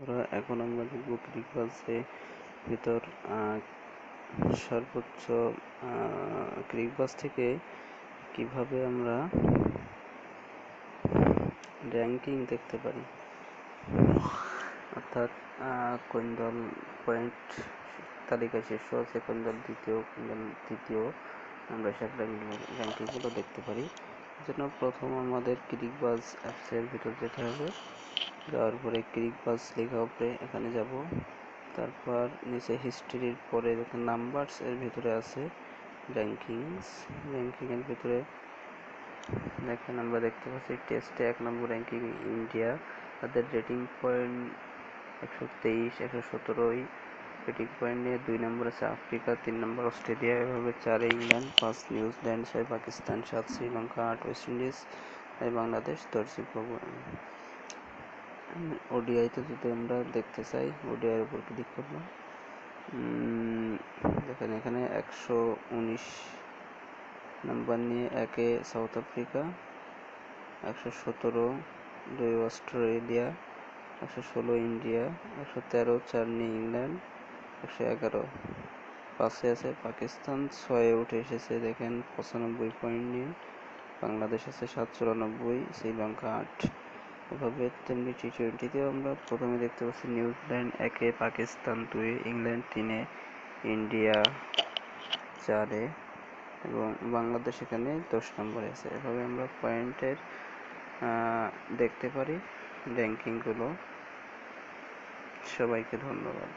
এখন আমরা দেখব ক্রিকবাজে ভিতর সর্বোচ্চ ক্রিকবাজ থেকে কিভাবে আমরা র্যাঙ্কিং দেখতে পারি, অর্থাৎ কোন দল পয়েন্ট তালিকায় শীর্ষ আছে, কোন দল দ্বিতীয়, কোন দল তৃতীয়, আমরা সব র্যাঙ্কিংগুলো দেখতে পারি। জন্য প্রথম আমাদের ক্রিকবাজ অ্যাপসের ভিতর যেতে হবে। যাওয়ার পরে ক্রিকবাজ লেখা উপরে এখানে যাব। তারপর নিচে হিস্ট্রির পরে দেখেন নাম্বারস এর ভিতরে আছে র্যাঙ্কিংয়ের ভিতরে দেখেন আমরা দেখতে পাচ্ছি টেস্টে 1 নম্বর র্যাঙ্কিং ইন্ডিয়া, তাদের রেটিং পয়েন্ট 123, 117 রেটিং পয়েন্ট নিয়ে। 2 নম্বর আছে আফ্রিকা, 3 নম্বর অস্ট্রেলিয়া, এভাবে 4 England, 5 New Zealand, 6 Pakistan, 7 Sri Lanka, 8 West Indies, তাই বাংলাদেশ, 10 জিম্বাবুয়ে। ওডিআইতে যদি আমরা দেখতে চাই, ওডিআইয়ের উপর ক্লিক করব। দেখেন এখানে 119 নাম্বার নিয়ে 1 সাউথ আফ্রিকা, 117 2 অস্ট্রেলিয়া, 116 ইন্ডিয়া, 113 4 নিয়ে ইংল্যান্ড, 111 5 আছে পাকিস্তান, 6 উঠে এসেছে দেখেন 95 পয়েন্ট নিয়ে বাংলাদেশ আছে 794, শ্রীলঙ্কা 8। এভাবে তেমনি টি-20তেও আমরা প্রথমে দেখতে পাচ্ছি নিউজিল্যান্ড 1, পাকিস্তান 2, ইংল্যান্ড 3, ইন্ডিয়া 4 এবং বাংলাদেশ এখানে 10 নম্বরে আছে। এভাবে আমরা পয়েন্টের দেখতে পারি র্যাঙ্কিংগুলো। সবাইকে ধন্যবাদ।